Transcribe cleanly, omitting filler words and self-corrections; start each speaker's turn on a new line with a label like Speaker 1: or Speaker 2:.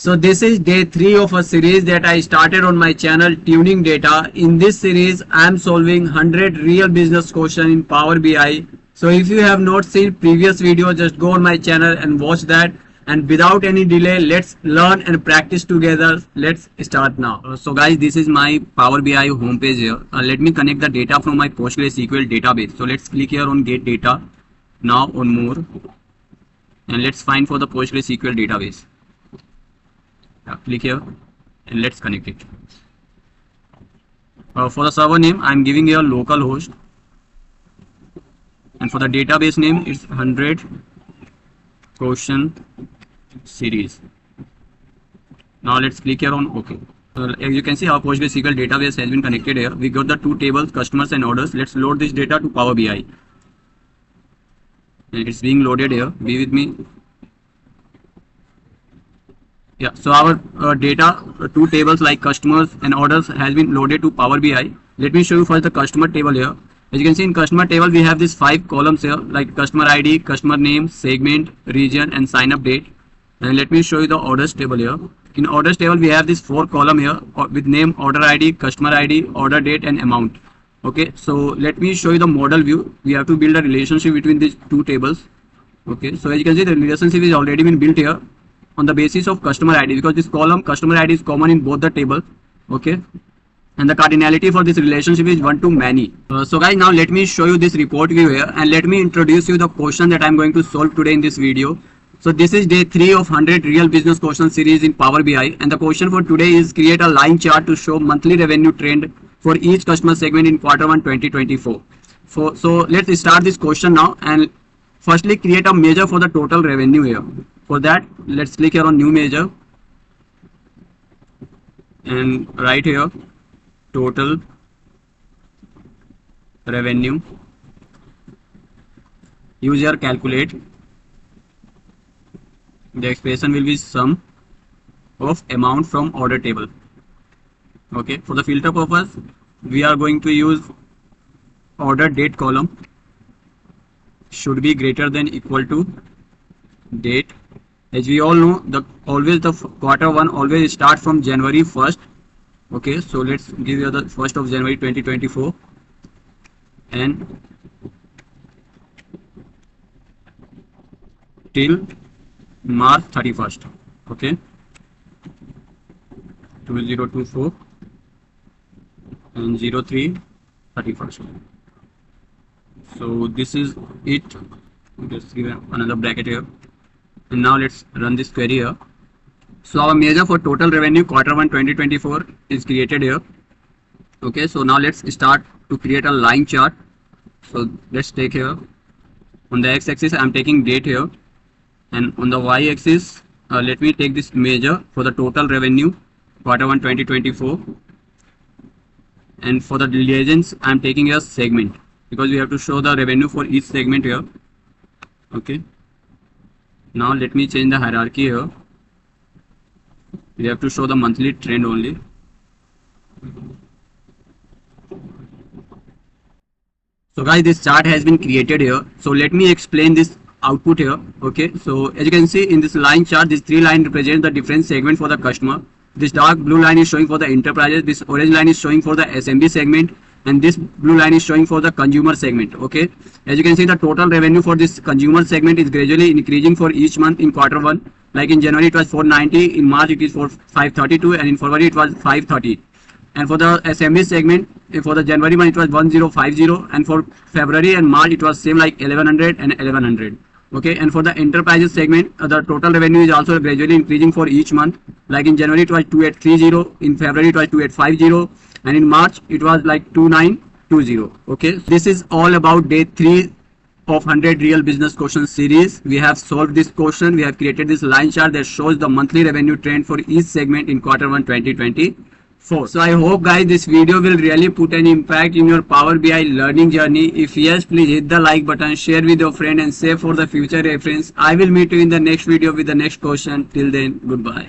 Speaker 1: So this is day 3 of a series that I started on my channel Tuning Data. In this series I am solving 100 real business questions in Power BI. So if you have not seen previous video, just go on my channel and watch that. And without any delay, let's learn and practice together. Let's start now. So guys, this is my Power BI homepage here. Let me connect the data from my PostgreSQL database. So let's click here on Get Data. Now on More. And let's find for the PostgreSQL database. Click here and let's connect it. For the server name, I'm giving here localhost. And for the database name, it's 100 question series. Now let's click here on OK. As you can see, our PostgreSQL database has been connected here. We got the two tables, customers and orders. Let's load this data to Power BI. And it's being loaded here. Be with me. Yeah, so our data, two tables like customers and orders has been loaded to Power BI. Let me show you first the customer table here. As you can see in customer table, we have these 5 columns here like customer ID, customer name, segment, region and sign up date. And let me show you the orders table here. In orders table, we have this 4 column here with name, order ID, customer ID, order date and amount. Okay, so let me show you the model view. We have to build a relationship between these two tables. Okay, so as you can see, the relationship is already been built here on the basis of customer ID, because this column customer ID is common in both the tables. Okay, and the cardinality for this relationship is 1 to many. So guys, now let me show you this report view here and let me introduce you the question that I'm going to solve today in this video. So this is day 3 of 100 real business question series in Power BI, and the question for today is create a line chart to show monthly revenue trend for each customer segment in Q1 2024. So let's start this question now, and firstly create a measure for the total revenue here. For that, let's click here on new measure and write here total revenue. Use your calculate. The expression will be sum of amount from order table. Okay, for the filter purpose, we are going to use order date column should be greater than equal to date. As we all know, the Q1 always start from January 1st. Okay, so let's give you the 1st of January 2024 and till March 31st. Okay, 2024 and 03 31st. So this is it. Just give another bracket here. And now let's run this query here. So our measure for total revenue Q1 2024 is created here. Okay, so now let's start to create a line chart. So let's take here on the x-axis I'm taking date here, and on the y-axis let me take this measure for the total revenue Q1 2024, and for the legends I'm taking a segment because we have to show the revenue for each segment here. Okay, now let me change the hierarchy here. We have to show the monthly trend only. So guys, this chart has been created here. So let me explain this output here. Okay, so as you can see in this line chart, these 3 lines represent the different segment for the customer. This dark blue line is showing for the enterprises, this orange line is showing for the SMB segment, and this blue line is showing for the consumer segment. Okay, as you can see, the total revenue for this consumer segment is gradually increasing for each month in Q1. Like in January it was 490, in March it is 532, and in February it was 530. And for the SMB segment, for the January month it was 1050, and for February and March it was same like 1100 and 1100. Okay, and for the enterprises segment, the total revenue is also gradually increasing for each month. Like in January it was 2830, in February it was 2850, and in March it was like 2920. Okay, this is all about day 3 of 100 real business question series. We have solved this question. We have created this line chart that shows the monthly revenue trend for each segment in Q1 2024. So I hope guys this video will really put an impact in your Power BI learning journey. If yes, please hit the like button, share with your friend and save for the future reference. I will meet you in the next video with the next question. Till then, goodbye.